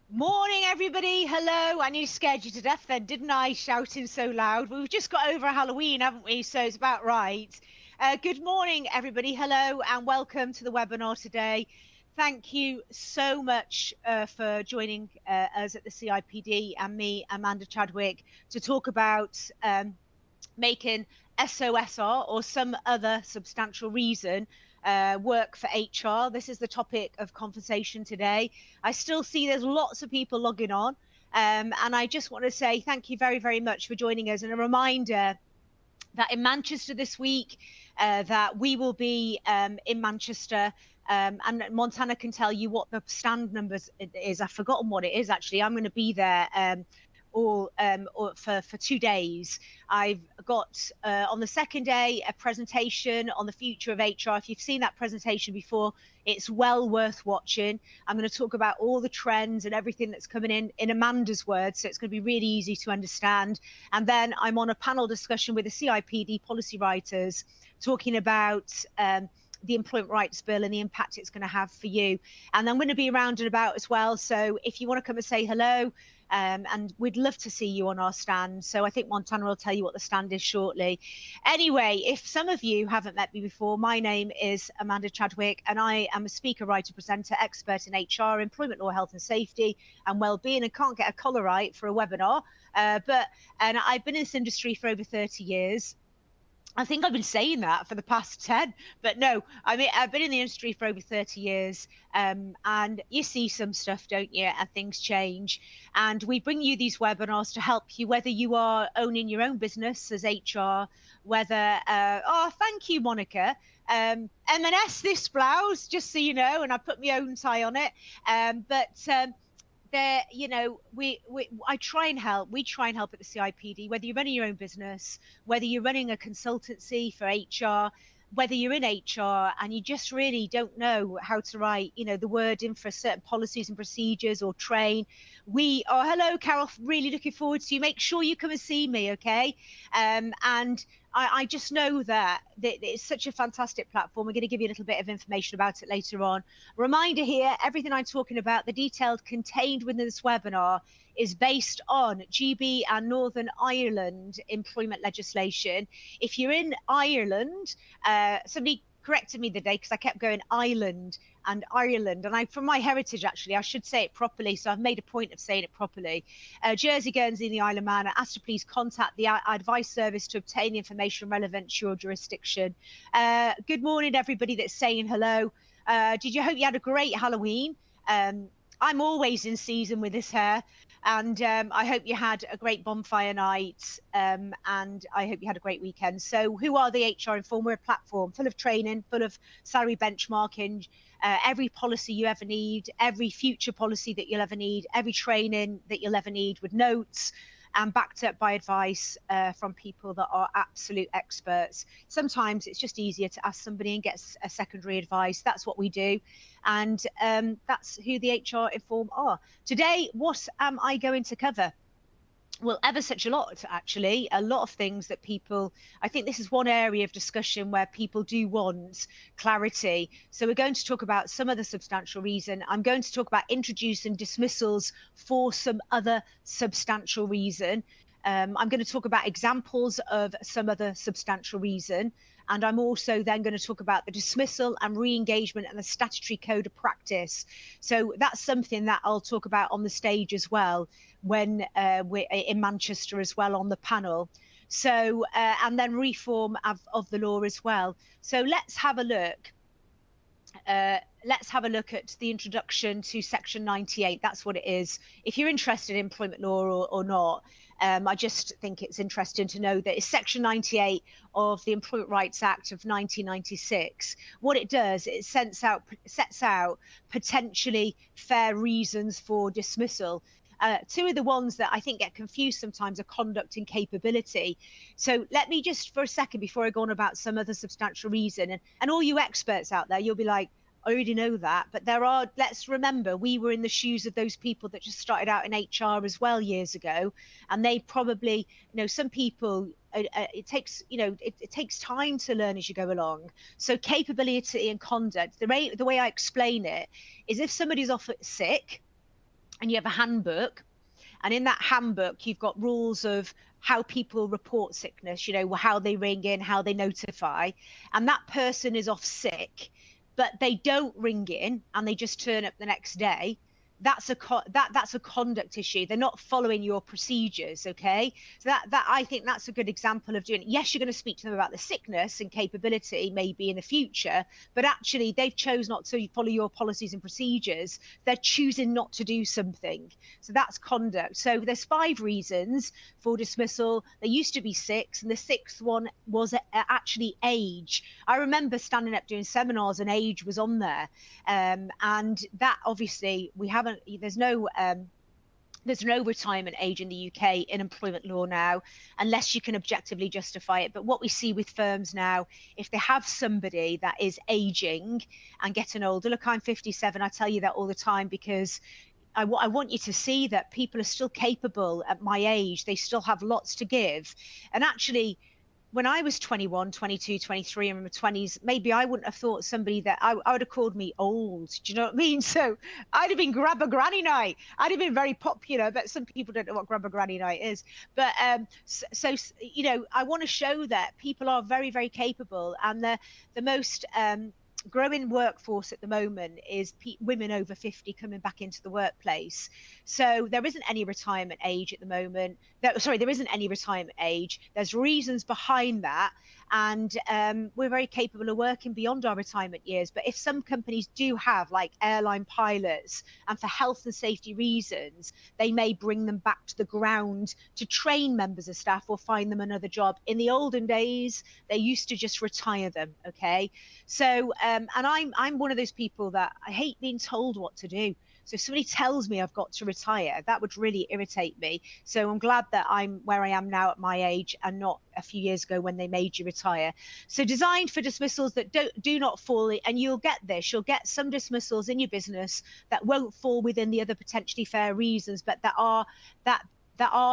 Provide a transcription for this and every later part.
Morning, everybody. Hello. I nearly scared you to death then, didn't I? Shouting so loud. We've just got over Halloween, haven't we? So it's about right. Good morning, everybody. Hello, and welcome to the webinar today. Thank you so much for joining us at the CIPD and me, Amanda Chadwick, to talk about making SOSR or some other substantial reason work for HR. This is the topic of conversation today. I still see there's lots of people logging on. And I just want to say thank you very, very much for joining us. And a reminder that in Manchester this week, that we will be in Manchester. And Montana can tell you what the stand numbers is. I've forgotten what it is, actually. I'm going to be there for 2 days. I've got on the second day a presentation on the future of HR. If you've seen that presentation before, it's well worth watching. I'm going to talk about all the trends and everything that's coming in Amanda's words, so it's going to be really easy to understand. And then I'm on a panel discussion with the CIPD policy writers talking about the Employment Rights Bill and the impact it's going to have for you. And I'm going to be around and about as well, so if you want to come and say hello, and we'd love to see you on our stand. So I think Montana will tell you what the stand is shortly. Anyway, if some of you haven't met me before, my name is Amanda Chadwick, and I am a speaker, writer, presenter, expert in HR, employment law, health and safety, and well-being, and can't get a collar right for a webinar. And I've been in this industry for over 30 years. I think I've been saying that for the past 10, but no, I mean, I've been in the industry for over 30 years, and you see some stuff, don't you, and things change. And we bring you these webinars to help you, whether you are owning your own business as HR, whether, oh, thank you, Monica. M&S this blouse, just so you know, and I put my own tie on it. There, you know, we try and help at the CIPD, whether you're running your own business, whether you're running a consultancy for HR, whether you're in HR and you just really don't know how to write, you know, the wording for certain policies and procedures or train. We are, hello, Carol, really looking forward to you. Make sure you come and see me, okay? And I just know that it's such a fantastic platform. We're going to give you a little bit of information about it later on. Reminder here, everything I'm talking about, the details contained within this webinar is based on GB and Northern Ireland employment legislation. If you're in Ireland, somebody corrected me the day because I kept going Ireland and Ireland, and from my heritage, actually, I should say it properly, so I've made a point of saying it properly. Jersey, Guernsey, and the Isle of Man are asked to please contact the advice service to obtain information relevant to your jurisdiction. Good morning, everybody that's saying hello. Hope you had a great Halloween? I'm always in season with this hair, and I hope you had a great bonfire night, and I hope you had a great weekend. So who are the HR Inform? We're a platform full of training, full of salary benchmarking, every policy you ever need, every future policy that you'll ever need, every training that you'll ever need, with notes and backed up by advice from people that are absolute experts. Sometimes it's just easier to ask somebody and get a secondary advice. That's what we do. And that's who the HR Inform are. Today, what am I going to cover? Well, ever such a lot, actually, a lot of things that people, I think this is one area of discussion where people do want clarity. So we're going to talk about some other substantial reason. I'm going to talk about introducing dismissals for some other substantial reason. I'm going to talk about examples of some other substantial reason. And I'm also then going to talk about the dismissal and re-engagement and the statutory code of practice. So that's something that I'll talk about on the stage as well when we're in Manchester as well on the panel. So and then reform of the law as well. So let's have a look. Let's have a look at the introduction to Section 98. That's what it is. If you're interested in employment law or not, I just think it's interesting to know that it's Section 98 of the Employment Rights Act of 1996. What it does, it sets out potentially fair reasons for dismissal. Two of the ones that I think get confused sometimes are conduct and capability. So let me just for a second, before I go on about some other substantial reason, and all you experts out there, you'll be like, I already know that, but let's remember, we were in the shoes of those people that just started out in HR as well years ago, and they probably, some people, it takes time to learn as you go along. So capability and conduct, the way I explain it is if somebody's off sick, and you have a handbook, and in that handbook you've got rules of how people report sickness, you know, how they ring in, how they notify, and that person is off sick but they don't ring in and they just turn up the next day, that's that's a conduct issue. They're not following your procedures. Okay, so that I think that's a good example of doing it. Yes, you're going to speak to them about the sickness and capability maybe in the future, but actually they've chose not to follow your policies and procedures. They're choosing not to do something, so that's conduct. So there's 5 reasons for dismissal. There used to be 6, and the 6th one was actually age. I remember standing up doing seminars and age was on there, and that obviously we haven't. There's no retirement age in the UK in employment law now, unless you can objectively justify it. But what we see with firms now, if they have somebody that is aging and getting older, look, I'm 57. I tell you that all the time because I want you to see that people are still capable at my age. They still have lots to give. And actually, when I was 21, 22, 23, and in my 20s, maybe I wouldn't have thought somebody that I would have called me old. Do you know what I mean? So I'd have been grab a granny night. I'd have been very popular, but some people don't know what grab a granny night is. But so you know, I want to show that people are very, very capable, and the most growing workforce at the moment is women over 50 coming back into the workplace. So there isn't any retirement age at the moment. There isn't any retirement age. There's reasons behind that. And we're very capable of working beyond our retirement years. But if some companies do have, like airline pilots, and for health and safety reasons, they may bring them back to the ground to train members of staff or find them another job. In the olden days, they used to just retire them. Okay. So, and I'm one of those people that I hate being told what to do. So if somebody tells me I've got to retire, that would really irritate me. So I'm glad that I'm where I am now at my age and not a few years ago when they made you retire. So designed for dismissals that do not fall, and you'll get this, you'll get some dismissals in your business that won't fall within the other potentially fair reasons, but that are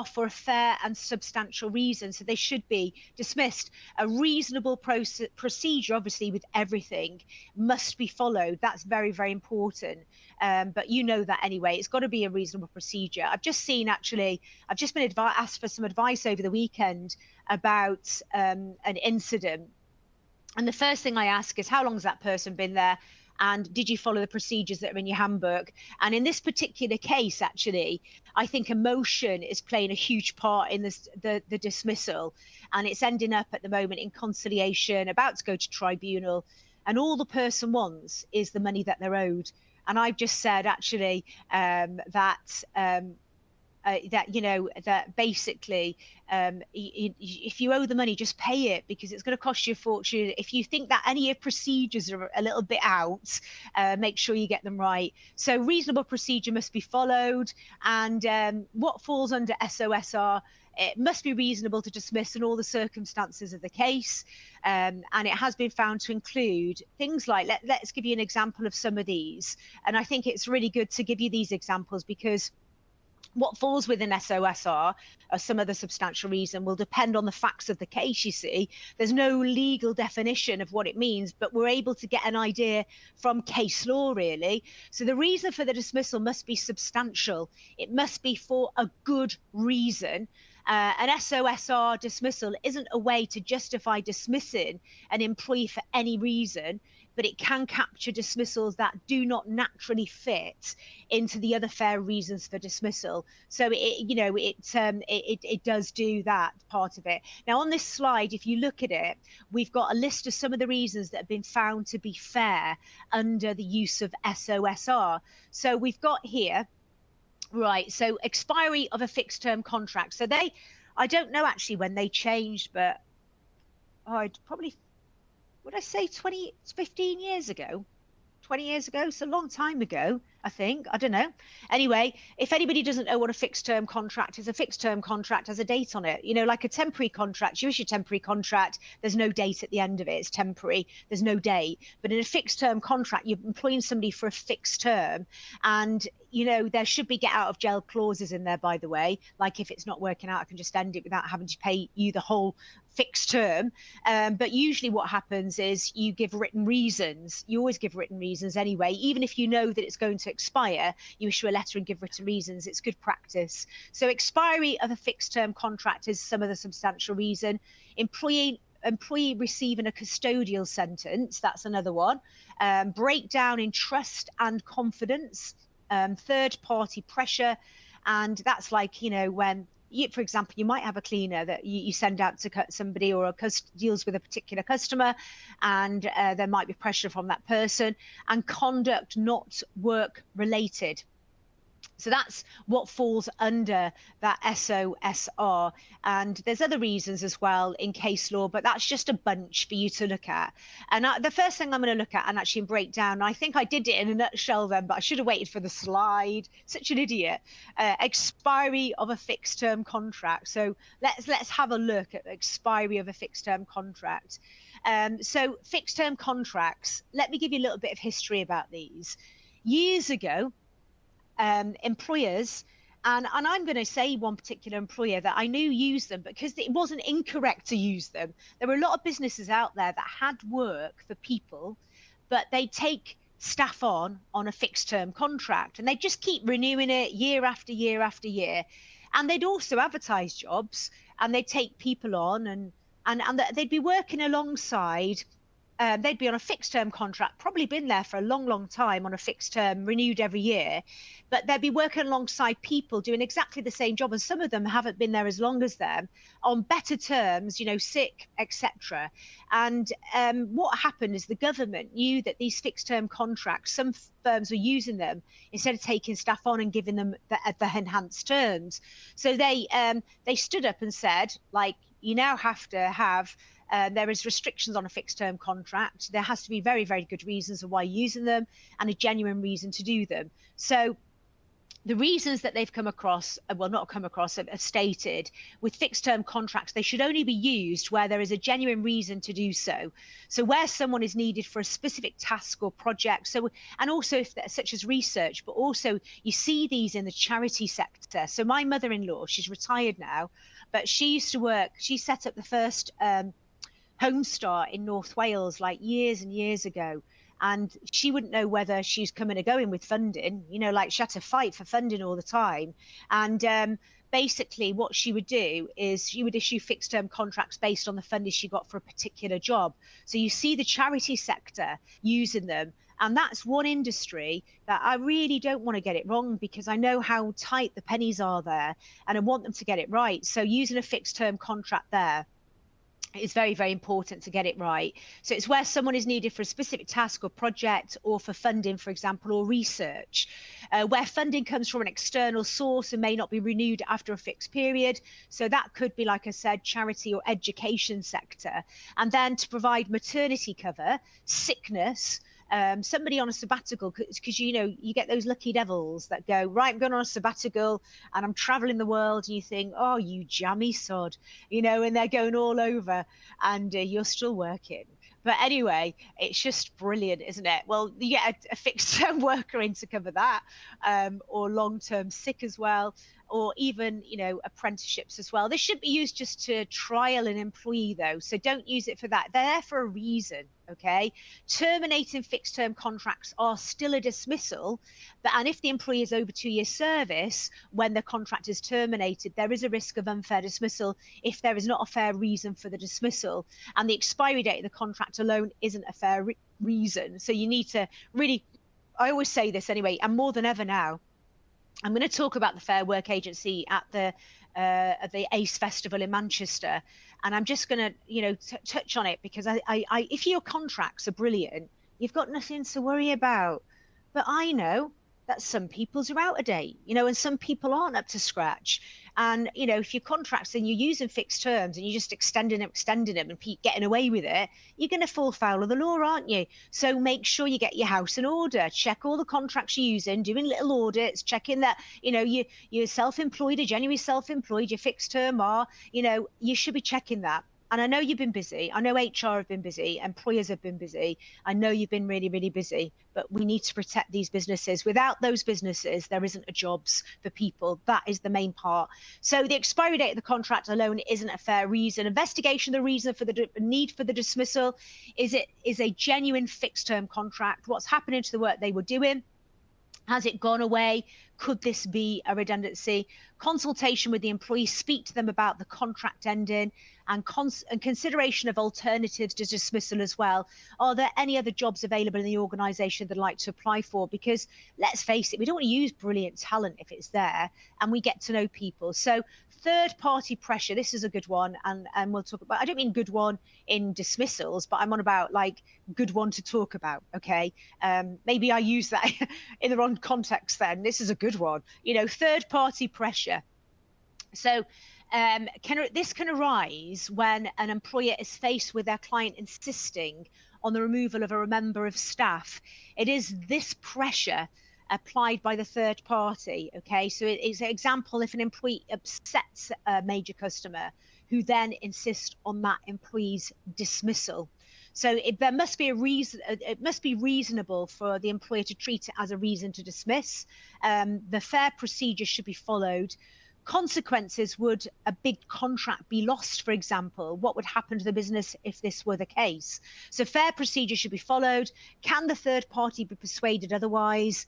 for a fair and substantial reason. So they should be dismissed. A reasonable procedure, obviously, with everything must be followed. That's very, very important. But you know that anyway. It's got to be a reasonable procedure. I've just been asked for some advice over the weekend about an incident. And the first thing I ask is, how long has that person been there? And did you follow the procedures that are in your handbook? And in this particular case, actually, I think emotion is playing a huge part in the dismissal. And it's ending up at the moment in conciliation, about to go to tribunal. And all the person wants is the money that they're owed. And I've just said, actually, that basically, if you owe the money, just pay it, because it's going to cost you a fortune. If you think that any of procedures are a little bit out, make sure you get them right. So reasonable procedure must be followed. And what falls under SOSR, it must be reasonable to dismiss in all the circumstances of the case. And it has been found to include things like, let's give you an example of some of these. And I think it's really good to give you these examples, because what falls within SOSR or some other substantial reason will depend on the facts of the case. You see, there's no legal definition of what it means, but we're able to get an idea from case law, really. So the reason for the dismissal must be substantial. It must be for a good reason. An SOSR dismissal isn't a way to justify dismissing an employee for any reason, but it can capture dismissals that do not naturally fit into the other fair reasons for dismissal. So it does do that part of it. Now on this slide, if you look at it, we've got a list of some of the reasons that have been found to be fair under the use of SOSR. So we've got here, right, so expiry of a fixed term contract. So I don't know actually when they changed, but I'd probably, would I say 15 years ago? 20 years ago? It's a long time ago, I think. I don't know. Anyway, if anybody doesn't know what a fixed term contract is, a fixed term contract has a date on it. You know, like a temporary contract, you issue a temporary contract, there's no date at the end of it. It's temporary, there's no date. But in a fixed term contract, you're employing somebody for a fixed term. And, you know, there should be get out of jail clauses in there, by the way. Like if it's not working out, I can just end it without having to pay you the whole fixed term, but usually what happens is you give written reasons. You always give written reasons anyway, even if you know that it's going to expire. You issue a letter and give written reasons. It's good practice. So expiry of a fixed term contract is some of the substantial reason. Employee receiving a custodial sentence, that's another one. Breakdown in trust and confidence, third party pressure, and that's like, you know, when for example, you might have a cleaner that you send out to cut somebody, or deals with a particular customer, and there might be pressure from that person, and conduct not work related. So that's what falls under that SOSR. And there's other reasons as well in case law, but that's just a bunch for you to look at. And the first thing I'm going to look at and actually break down, I think I did it in a nutshell then, but I should have waited for the slide. Such an idiot. Expiry of a fixed term contract. So let's have a look at the expiry of a fixed term contract. So fixed term contracts, let me give you a little bit of history about these. Years ago, employers, and I'm going to say one particular employer that I knew used them because it wasn't incorrect to use them. There were a lot of businesses out there that had work for people, but they take staff on a fixed term contract, and they just keep renewing it year after year after year. And they'd also advertise jobs, and they'd take people on, and they'd be working alongside. They'd be on a fixed term contract, probably been there for a long, long time on a fixed term, renewed every year, but they'd be working alongside people doing exactly the same job. And some of them haven't been there as long as them, on better terms, you know, sick, etc. And what happened is the government knew that these fixed term contracts, some firms were using them instead of taking staff on and giving them the enhanced terms. So they stood up and said, like, you now have to have there is restrictions on a fixed term contract. There has to be very, very good reasons of why you're using them, and a genuine reason to do them. So the reasons that they've come across, well, not come across, have stated with fixed term contracts, they should only be used where there is a genuine reason to do so. So where someone is needed for a specific task or project. So, and also if such as research, but also you see these in the charity sector. So my mother-in-law, she's retired now, but she used to work, she set up the first Home Start in North Wales like years and years ago, and she wouldn't know whether she's coming or going with funding, you know, like she had to fight for funding all the time. And basically what she would do is she would issue fixed term contracts based on the funding she got for a particular job. So you see the charity sector using them, and that's one industry that I really don't want to get it wrong, because I know how tight the pennies are there, and I want them to get it right. So using a fixed term contract there, it's very, very important to get it right. So it's where someone is needed for a specific task or project, or for funding, for example, or research, where funding comes from an external source and may not be renewed after a fixed period. So that could be, like I said, charity or education sector. And then to provide maternity cover, sickness, somebody on a sabbatical, because you know you get those lucky devils that go, right, I'm going on a sabbatical and I'm traveling the world, and you think, oh, you jammy sod, you know, and they're going all over, and you're still working. But anyway, it's just brilliant, isn't it? Well, you get a fixed term worker in to cover that, or long term sick as well, or even, you know, apprenticeships as well. This shouldn't be used just to trial an employee, though. So don't use it for that. They're there for a reason. Okay. Terminating fixed term contracts are still a dismissal. And if the employee is over 2 years service, when the contract is terminated, there is a risk of unfair dismissal if there is not a fair reason for the dismissal. And the expiry date of the contract alone isn't a fair reason. So you need to really, I always say this anyway, and more than ever now, I'm going to talk about the Fair Work Agency at the ACE Festival in Manchester, and I'm just going to, you know, touch on it, because if your contracts are brilliant, you've got nothing to worry about. But I know that some people's are out of date, you know, and some people aren't up to scratch. And, you know, if your contracts and you're using fixed terms and you're just extending them and keep getting away with it, you're going to fall foul of the law, aren't you? So make sure you get your house in order, check all the contracts you're using, doing little audits, checking that, you know, you're self-employed or genuinely self-employed, your fixed term are, you know, you should be checking that. and I know you've been busy. I know HR have been busy, employers have been busy. I know you've been really, really busy, but we need to protect these businesses. Without those businesses, there isn't a jobs for people. That is the main part. So the expiry date of the contract alone isn't a fair reason. Investigation, the reason for the need for the dismissal is a genuine fixed term contract. What's happening to the work they were doing? Has it gone away? Could this be a redundancy? Consultation with the employee, speak to them about the contract ending, and consideration of alternatives to dismissal as well. Are there any other jobs available in the organisation they'd like to apply for? Because let's face it, we don't want to use brilliant talent if it's there, and we get to know people. So third party pressure, this is a good one, and we'll talk about, I don't mean good one in dismissals, but I'm on about like good one to talk about. Okay, maybe I use that in the wrong context then. This is a good one, you know, third party pressure. So this can arise when an employer is faced with their client insisting on the removal of a member of staff. It is this pressure applied by the third party. Okay, so it's an example if an employee upsets a major customer who then insists on that employee's dismissal. So there must be a reason. It must be reasonable for the employer to treat it as a reason to dismiss. The fair procedure should be followed. Consequences: would a big contract be lost, for example? What would happen to the business if this were the case? So fair procedure should be followed. Can the third party be persuaded otherwise?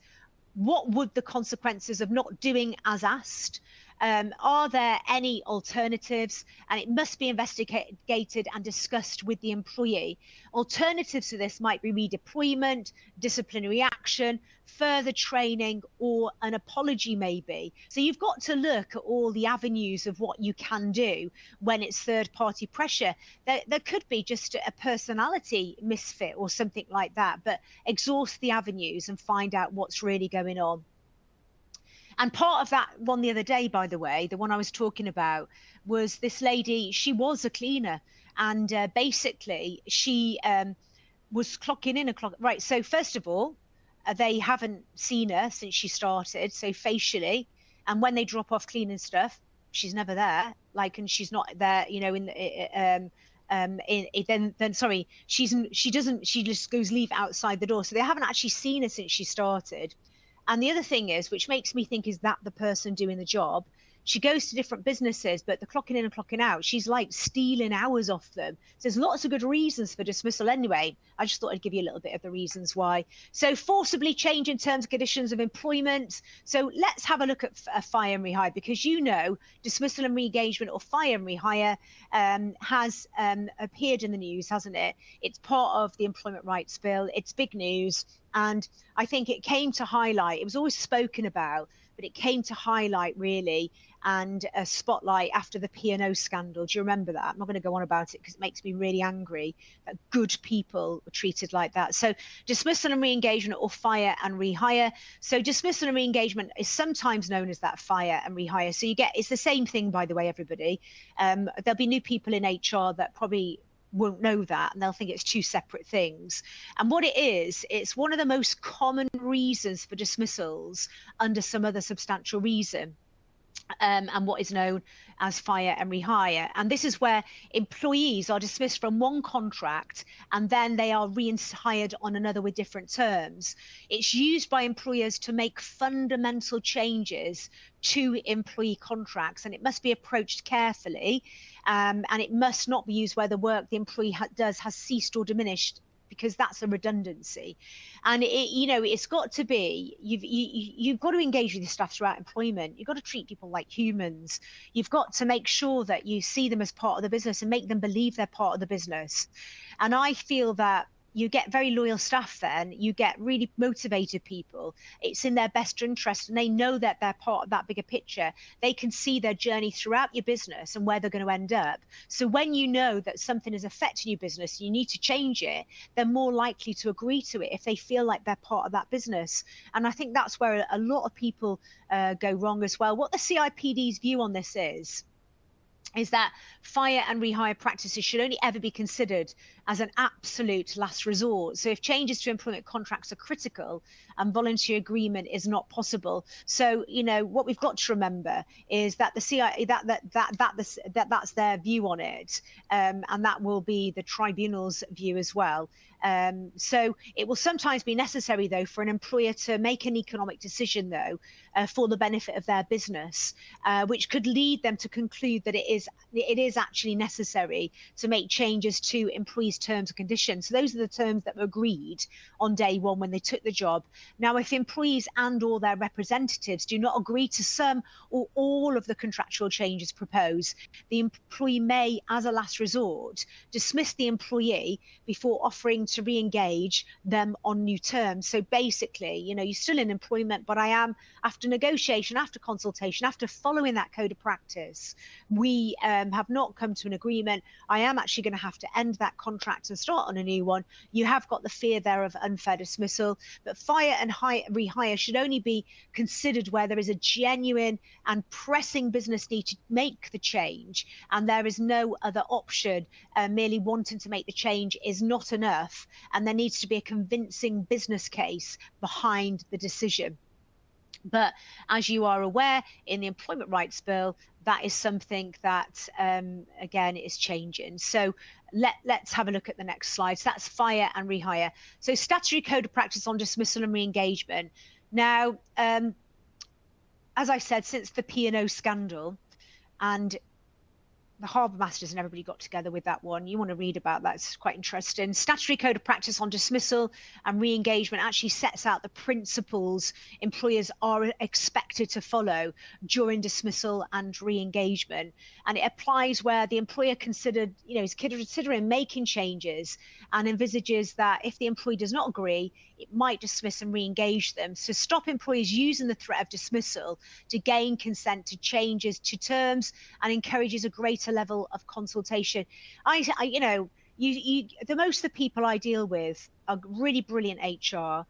What would the consequences of not doing as asked? Are there any alternatives? And it must be investigated and discussed with the employee. Alternatives to this might be redeployment, disciplinary action, further training, or an apology maybe. So you've got to look at all the avenues of what you can do when it's third party pressure. There could be just a personality misfit or something like that, but exhaust the avenues and find out what's really going on. And part of that one the other day, by the way, the one I was talking about, was this lady. She was a cleaner, and basically she was clocking in and clocking right. So first of all, they haven't seen her since she started, so facially, and when they drop off cleaning stuff, she's never there. Like, and she's not there, you know, she just goes leave outside the door. So they haven't actually seen her since she started. And the other thing is, which makes me think, is that the person doing the job? She goes to different businesses, but the clocking in and clocking out, she's like stealing hours off them. So there's lots of good reasons for dismissal anyway. I just thought I'd give you a little bit of the reasons why. So forcibly changing terms and conditions of employment. So let's have a look at fire and rehire, because, you know, dismissal and re-engagement, or fire and rehire, has appeared in the news, hasn't it? It's part of the Employment Rights Bill. It's big news. And I think it came to highlight, it was always spoken about, but it came to highlight really and a spotlight after the P&O scandal. Do you remember that? I'm not going to go on about it because it makes me really angry that good people were treated like that. So dismissal and re-engagement, or fire and rehire. So dismissal and re-engagement is sometimes known as that fire and rehire. So you get, it's the same thing, by the way, everybody. There'll be new people in HR that probably won't know that, and they'll think it's two separate things. And what it is, it's one of the most common reasons for dismissals under some other substantial reason, and what is known as fire and rehire. And this is where employees are dismissed from one contract and then they are rehired on another with different terms. It's used by employers to make fundamental changes to employee contracts, and it must be approached carefully, and it must not be used where the work the employee does has ceased or diminished, because that's a redundancy. And it's got to be, you've got to engage with your staff throughout employment. You've got to treat people like humans. You've got to make sure that you see them as part of the business and make them believe they're part of the business. And I feel that you get very loyal staff, then you get really motivated people. It's in their best interest, and they know that they're part of that bigger picture. They can see their journey throughout your business and where they're going to end up. So when you know that something is affecting your business, you need to change it, they're more likely to agree to it if they feel like they're part of that business. And I think that's where a lot of people go wrong as well. What the CIPD's view on this is is that fire and rehire practices should only ever be considered as an absolute last resort. So if changes to employment contracts are critical and voluntary agreement is not possible. So, you know, what we've got to remember is that the CIA, that's their view on it. And that will be the tribunal's view as well. So it will sometimes be necessary, though, for an employer to make an economic decision, though, for the benefit of their business, which could lead them to conclude that it is actually necessary to make changes to employees' terms and conditions. So those are the terms that were agreed on day one when they took the job. Now, if employees and or their representatives do not agree to some or all of the contractual changes proposed, the employee may, as a last resort, dismiss the employee before offering to re-engage them on new terms. So basically, you know, you're still in employment, but I am, after negotiation, after consultation, after following that code of practice, we have not come to an agreement. I am actually going to have to end that contract and start on a new one. You have got the fear there of unfair dismissal, but fire and rehire should only be considered where there is a genuine and pressing business need to make the change, and there is no other option. Merely wanting to make the change is not enough, and there needs to be a convincing business case behind the decision. But as you are aware, in the Employment Rights Bill, that is something that, again, is changing. So let's have a look at the next slide. So that's fire and rehire. So statutory code of practice on dismissal and re-engagement. Now, as I said, since the P&O scandal, and the Harbour Masters and everybody got together with that one. You want to read about that. It's quite interesting. Statutory Code of Practice on Dismissal and Re-engagement actually sets out the principles employers are expected to follow during dismissal and re-engagement. And it applies where the employer is considering making changes and envisages that if the employee does not agree, it might dismiss and re-engage them. So stop employers using the threat of dismissal to gain consent to changes to terms and encourages a greater level of consultation. The most of the people I deal with are really brilliant HR.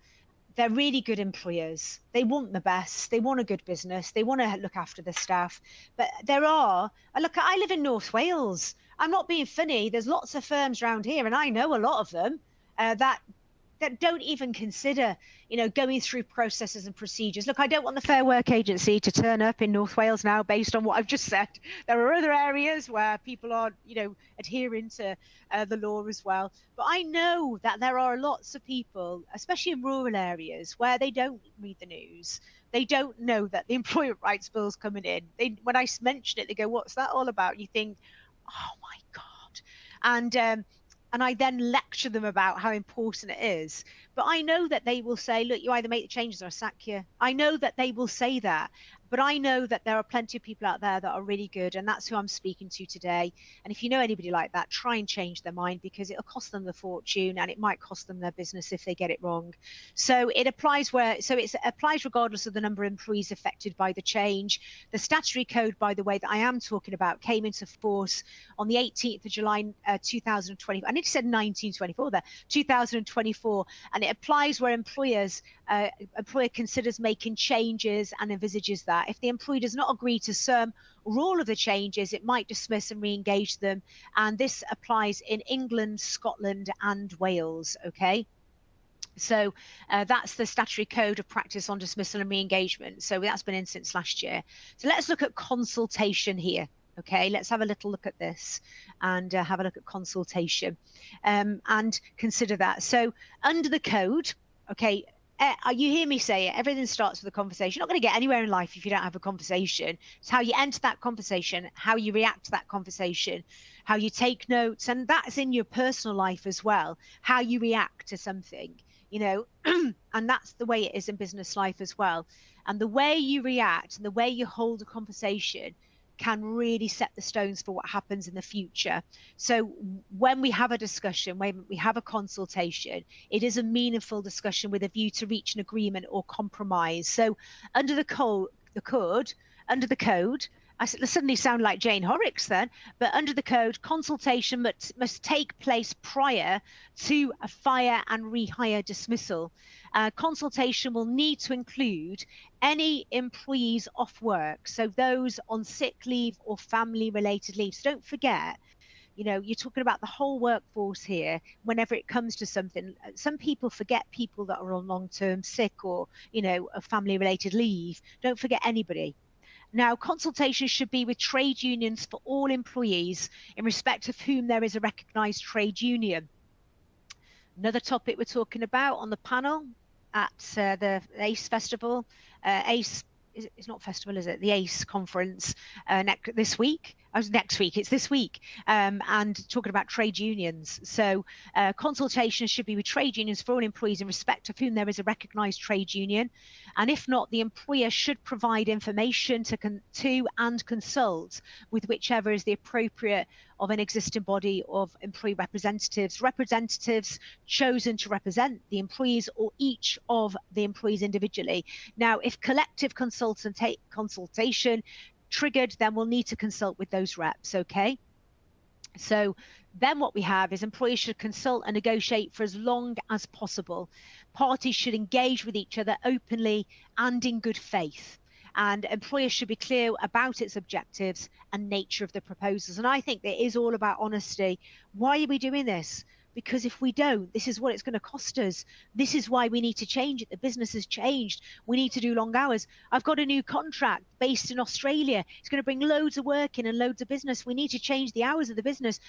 They're really good employers. They want the best. They want a good business. They want to look after the staff. But I live in North Wales. I'm not being funny. There's lots of firms around here, and I know a lot of them that don't even consider, going through processes and procedures. Look, I don't want the Fair Work Agency to turn up in North Wales now based on what I've just said. There are other areas where people are, adhering to the law as well. But I know that there are lots of people, especially in rural areas, where they don't read the news. They don't know that the Employment Rights Bill is coming in. When I mention it, they go, "What's that all about?" You think, "Oh my God." And I then lecture them about how important it is. But I know that they will say, "Look, you either make the changes or I sack you." I know that they will say that. But I know that there are plenty of people out there that are really good, and that's who I'm speaking to today. And if you know anybody like that, try and change their mind, because it'll cost them the fortune and it might cost them their business if they get it wrong. So it applies regardless of the number of employees affected by the change. The statutory code, by the way, that I am talking about came into force on the 18th of July 2020. I nearly said 1924 there, 2024, and it applies where employer considers making changes and envisages that if the employee does not agree to some or all of the changes, it might dismiss and re-engage them. And this applies in England, Scotland, and Wales. Okay. So that's the statutory code of practice on dismissal and re-engagement. So that's been in since last year. So let's look at consultation here. Okay, let's have a little look at this and have a look at consultation and consider that. So under the code, okay, you hear me say it, everything starts with a conversation. You're not going to get anywhere in life if you don't have a conversation. It's how you enter that conversation, how you react to that conversation, how you take notes, and that's in your personal life as well, how you react to something, and that's the way it is in business life as well. And the way you react and the way you hold a conversation can really set the stones for what happens in the future. So when we have a discussion, when we have a consultation, it is a meaningful discussion with a view to reach an agreement or compromise. So under the code, suddenly sound like Jane Horrocks then, but under the code, consultation must take place prior to a fire and rehire dismissal. Consultation will need to include any employees off work, so those on sick leave or family related leave. So don't forget, you're talking about the whole workforce here. Whenever it comes to something, some people forget people that are on long-term sick or, a family-related leave. Don't forget anybody. Now, consultation should be with trade unions for all employees in respect of whom there is a recognised trade union. Another topic we're talking about on the panel at the ACE Festival, ACE, it's not festival, is it? The ACE conference this week. Next week, it's this week, and talking about trade unions. So consultation should be with trade unions for all employees in respect of whom there is a recognised trade union. And if not, the employer should provide information to and consult with whichever is the appropriate of an existing body of employee representatives chosen to represent the employees or each of the employees individually. Now, if collective consultation triggered, then we'll need to consult with those reps. Okay, so then what we have is employees should consult and negotiate for as long as possible. Parties should engage with each other openly and in good faith, and employers should be clear about its objectives and nature of the proposals. And I think it is all about honesty. Why are we doing this? Because if we don't, this is what it's going to cost us. This is why we need to change it. The business has changed. We need to do long hours. I've got a new contract based in Australia. It's going to bring loads of work in and loads of business. We need to change the hours of the business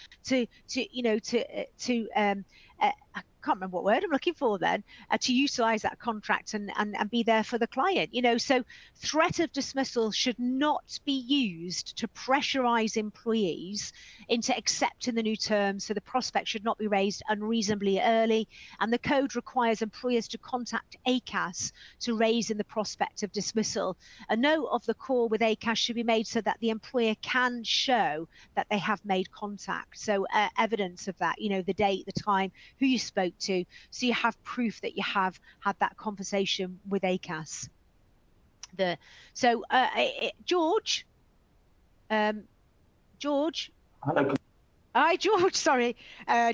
I can't remember what word I'm looking for then, to utilize that contract and be there for the client. So threat of dismissal should not be used to pressurize employees into accepting the new terms. So the prospect should not be raised unreasonably early, and the code requires employers to contact ACAS to raise in the prospect of dismissal. A note of the call with ACAS should be made so that the employer can show that they have made contact. So evidence of that, the date, the time, who you spoke to, so you have proof that you have had that conversation with ACAS. George. Hello. Hi, George. Sorry,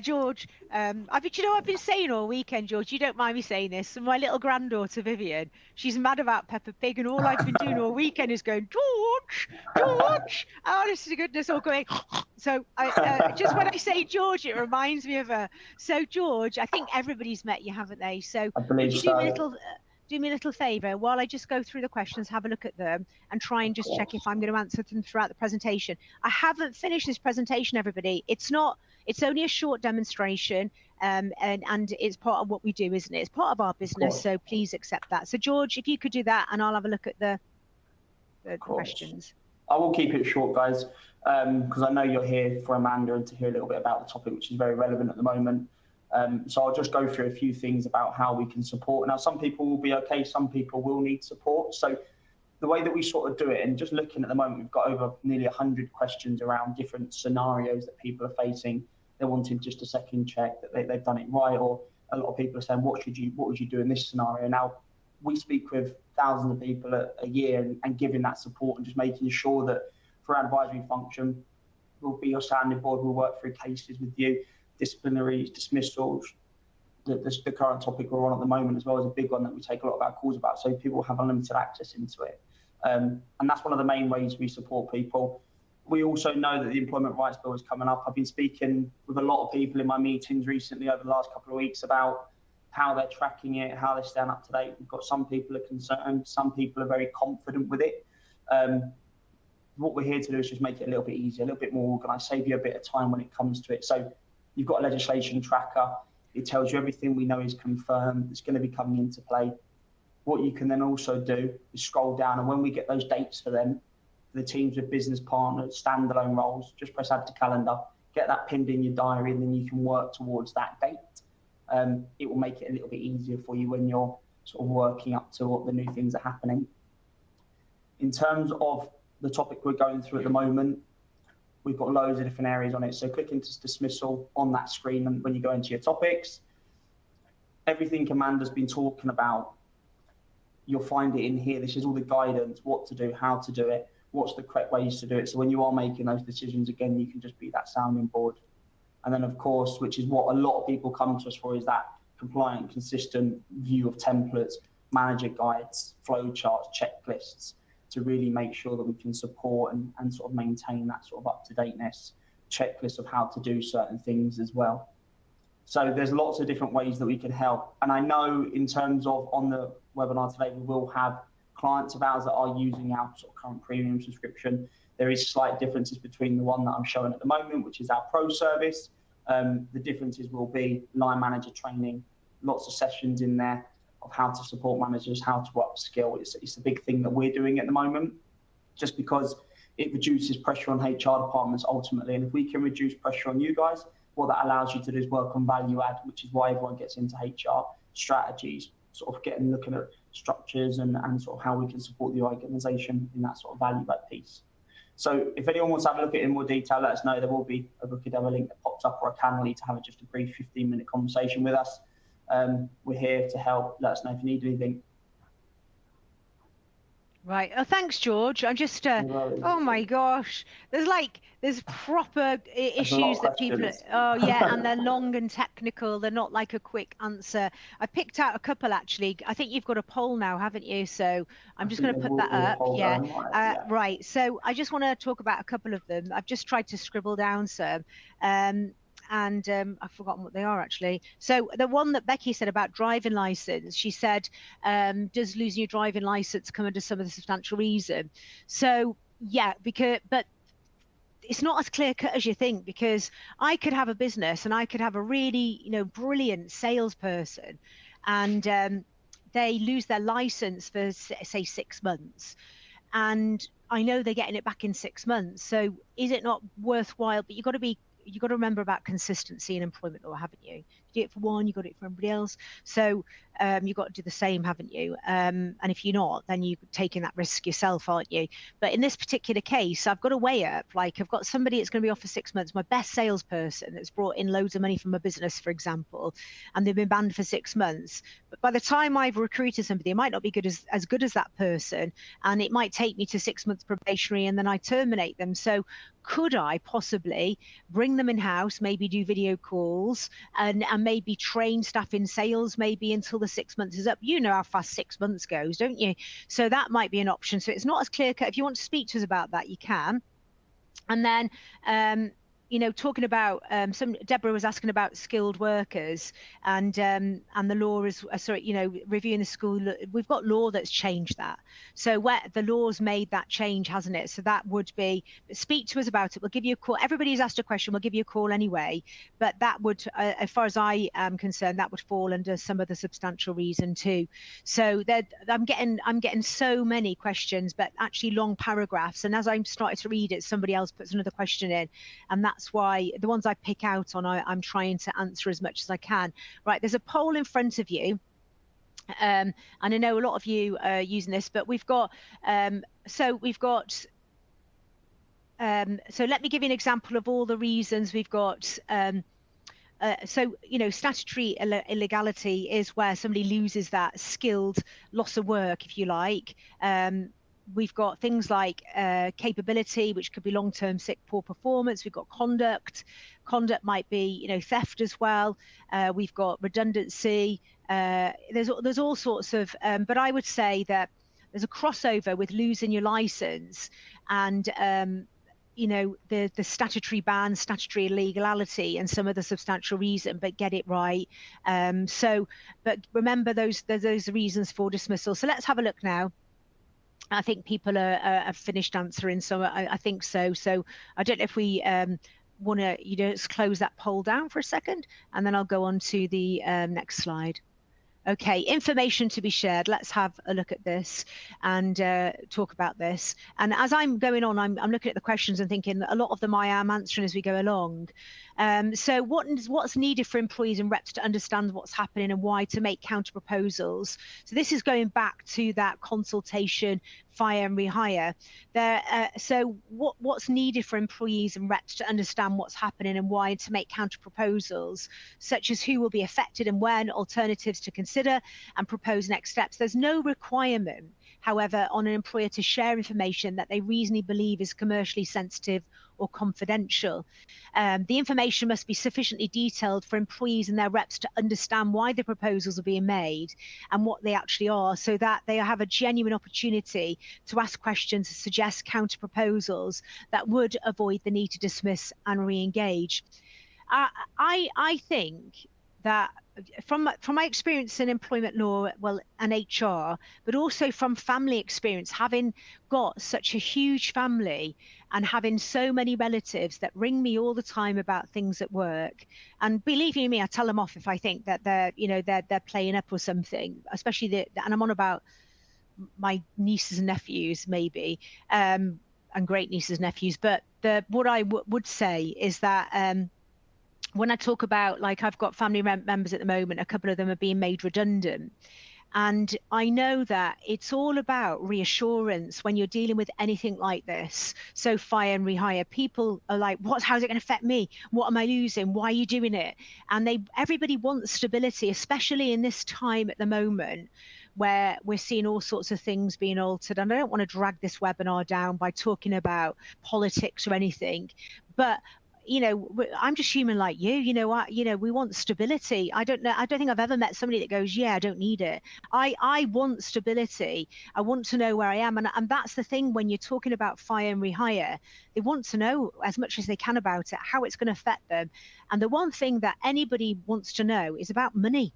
George. I've been saying all weekend, George. You don't mind me saying this. My little granddaughter Vivian, she's mad about Peppa Pig, and all I've been doing all weekend is going, George. Honest to goodness, all going. So just when I say George, it reminds me of her. So George, I think everybody's met you, haven't they? So would you do me a little favor while I just go through the questions, have a look at them, and try and just check if I'm going to answer them throughout the presentation. I haven't finished this presentation, everybody. It's only a short demonstration, and it's part of what we do, isn't it? It's part of our business, so please accept that. So George, if you could do that, and I'll have a look at the questions. I will keep it short, guys, because I know you're here for Amanda and to hear a little bit about the topic, which is very relevant at the moment. So I'll just go through a few things about how we can support. Now, some people will be okay, some people will need support. So the way that we sort of do it, and just looking at the moment, we've got over nearly 100 questions around different scenarios that people are facing. They're wanting just a second check that they've done it right, or a lot of people are saying, what would you do in this scenario? Now, we speak with thousands of people a year and giving that support and just making sure that for our advisory function, we'll be your sounding board, we'll work through cases with you, disciplinaries, dismissals. The current topic we're on at the moment as well is a big one that we take a lot of our calls about, so people have unlimited access into it. And that's one of the main ways we support people. We also know that the Employment Rights Bill is coming up. I've been speaking with a lot of people in my meetings recently over the last couple of weeks about how they're tracking it, how they're staying up to date. We've got some people are concerned, some people are very confident with it. What we're here to do is just make it a little bit easier, a little bit more organised, save you a bit of time when it comes to it. So you've got a legislation tracker. It tells you everything we know is confirmed. It's going to be coming into play. What you can then also do is scroll down, and when we get those dates for them, for the teams with business partners, standalone roles, just press add to calendar, get that pinned in your diary, and then you can work towards that date. It will make it a little bit easier for you when you're sort of working up to what the new things are happening. In terms of the topic we're going through at the moment, we've got loads of different areas on it. So click into dismissal on that screen, and when you go into your topics, everything Amanda's been talking about, you'll find it in here. This is all the guidance, what to do, how to do it. what's the correct ways to do it. So when you are making those decisions, again, you can just be that sounding board. And then, of course, which is what a lot of people come to us for, is that compliant, consistent view of templates, manager guides, flow charts, checklists, to really make sure that we can support and sort of maintain that sort of up-to-dateness, checklist of how to do certain things as well. So there's lots of different ways that we can help. And I know in terms of on the webinar today, we will have clients of ours that are using our sort of current premium subscription. There is slight differences between the one that I'm showing at the moment, which is our pro service. The differences will be line manager training, lots of sessions in there of how to support managers, how to upskill. It's a big thing that we're doing at the moment, just because it reduces pressure on HR departments ultimately. And if we can reduce pressure on you guys, what that allows you to do is work on value add, which is why everyone gets into HR strategies, sort of looking at structures and sort of how we can support the organization in that sort of value add piece. So if anyone wants to have a look at it in more detail, let us know. There will be a Booker Demo link that pops up, or a Calendly to have just a brief 15-minute conversation with us. We're here to help. Let us know if you need anything. Right. Oh, thanks, George. I'm just, oh my gosh, there's proper issues that people, oh yeah, and they're long and technical. They're not like a quick answer. I picked out a couple actually. I think you've got a poll now, haven't you? So I'm just going to put that up. Yeah. Right. So I just want to talk about a couple of them. I've just tried to scribble down some. And I've forgotten what they are actually. So the one that Becky said about driving license, she said, does losing your driving license come under some of the substantial reason? So yeah, but it's not as clear cut as you think, because I could have a business and I could have a really, brilliant salesperson, and they lose their license for say 6 months, and I know they're getting it back in 6 months. So is it not worthwhile? But you've got to remember about consistency in employment law, haven't you? You do it for one, you got it for everybody else. So you've got to do the same, haven't you? And if you're not, then you're taking that risk yourself, aren't you? But in this particular case, I've got to weigh up, like I've got somebody that's going to be off for 6 months, my best salesperson that's brought in loads of money from a business, for example, and they've been banned for 6 months. But by the time I've recruited somebody, it might not be as good as that person. And it might take me to 6 months probationary and then I terminate them. So could I possibly bring them in-house, maybe do video calls and maybe train staff in sales maybe until the 6 months is up? You know how fast 6 months goes, don't you? So that might be an option. So it's not as clear cut. If you want to speak to us about that, you can. And then talking about Deborah was asking about skilled workers and the law is reviewing the school. We've got law that's changed that. So where the law's made that change, hasn't it? So that would be, speak to us about it. We'll give you a call. Everybody's asked a question. We'll give you a call anyway. But that would, as far as I am concerned, that would fall under some of the substantial reason too. So I'm getting so many questions, but actually long paragraphs. And as I'm starting to read it, somebody else puts another question in, and that's why the ones I pick out on, I'm trying to answer as much as I can. Right, there's a poll in front of you. And I know a lot of you are using this, but we've got, so let me give you an example of all the reasons we've got. Statutory illegality is where somebody loses that skilled loss of work, if you like. We've got things like capability, which could be long-term sick, poor performance. We've got conduct. Conduct might be, theft as well. We've got redundancy. There's all sorts of, but I would say that there's a crossover with losing your license and, the statutory ban, statutory illegality, and some of the substantial reason, but get it right. But remember those reasons for dismissal. So let's have a look now. I think people have finished answering, so I think so. So I don't know if we want to, just close that poll down for a second, and then I'll go on to the next slide. Okay, information to be shared. Let's have a look at this and talk about this. And as I'm going on, I'm looking at the questions and thinking a lot of them I am answering as we go along. So what's needed for employees and reps to understand what's happening and why to make counter proposals? So this is going back to that consultation, fire and rehire. So what's needed for employees and reps to understand what's happening and why to make counter proposals, such as who will be affected and when, alternatives to consider and propose next steps. There's no requirement. however, on an employer to share information that they reasonably believe is commercially sensitive or confidential. The information must be sufficiently detailed for employees and their reps to understand why the proposals are being made and what they actually are, so that they have a genuine opportunity to ask questions, suggest counter proposals that would avoid the need to dismiss and re-engage. I think that from my experience in employment law, well, and HR, but also from family experience, having got such a huge family and having so many relatives that ring me all the time about things at work, and believe you me, I tell them off if I think that they're playing up or something, especially and I'm on about my nieces and nephews maybe, and great nieces and nephews. But what I would say is that when I talk about, like, I've got family members at the moment, a couple of them are being made redundant. And I know that it's all about reassurance when you're dealing with anything like this. So fire and rehire, people are like, how's it going to affect me? What am I losing? Why are you doing it? And everybody wants stability, especially in this time at the moment where we're seeing all sorts of things being altered. And I don't want to drag this webinar down by talking about politics or anything, but I'm just human like you. We want stability. I don't think I've ever met somebody that goes, yeah, I don't need it. I want stability. I want to know where I am. And that's the thing when you're talking about fire and rehire, they want to know as much as they can about it, how it's going to affect them. And the one thing that anybody wants to know is about money,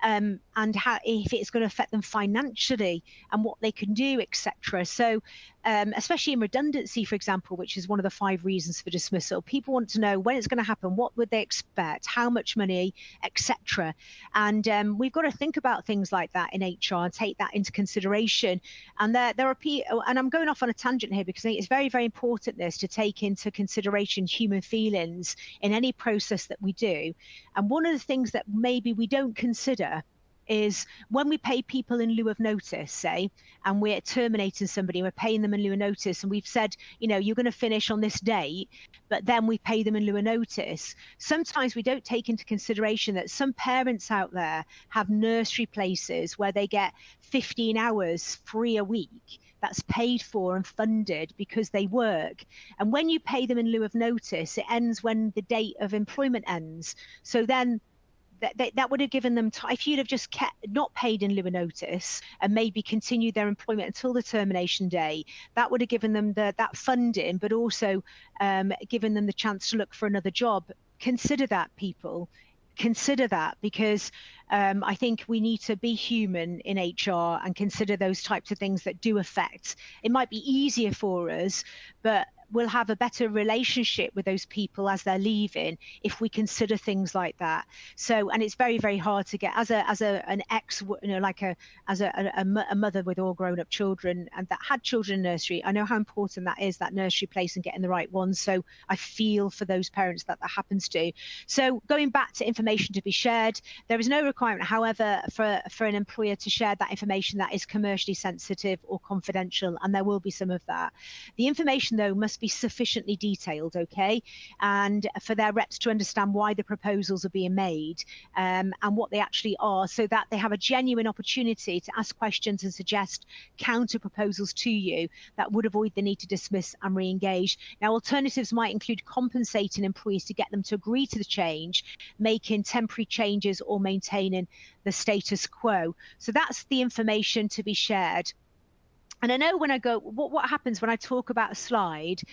and how, if it's going to affect them financially and what they can do, etc. So especially in redundancy, for example, which is one of the 5 reasons for dismissal, people want to know when it's going to happen, what would they expect, how much money, etc. And we've got to think about things like that in HR and take that into consideration. And there are people, and I'm going off on a tangent here because I think it's very, very important this to take into consideration human feelings in any process that we do. And one of the things that maybe we don't consider is when we pay people in lieu of notice, say, and we're terminating somebody, we're paying them in lieu of notice, and we've said, you're going to finish on this date, but then we pay them in lieu of notice. Sometimes we don't take into consideration that some parents out there have nursery places where they get 15 hours free a week. That's paid for and funded because they work. And when you pay them in lieu of notice, it ends when the date of employment ends. So then that would have given them time. If you'd have just not paid in lieu of notice and maybe continued their employment until the termination day, that would have given them that funding, but also given them the chance to look for another job. Consider that, people. Consider that, because I think we need to be human in HR and consider those types of things that do affect. It might be easier for us, but we'll have a better relationship with those people as they're leaving if we consider things like that. So, and it's very, very hard to get as an ex, as a mother with all grown up children and that had children in nursery. I know how important that is, that nursery place, and getting the right ones. So I feel for those parents that happens to. So going back to information to be shared, there is no requirement, however, for an employer to share that information that is commercially sensitive or confidential, and there will be some of that. The information, though, must be sufficiently detailed, okay, and for their reps to understand why the proposals are being made and what they actually are, so that they have a genuine opportunity to ask questions and suggest counter proposals to you that would avoid the need to dismiss and re-engage. Now, alternatives might include compensating employees to get them to agree to the change, making temporary changes, or maintaining the status quo. So that's the information to be shared. And I know when I go, what happens when I talk about a slide,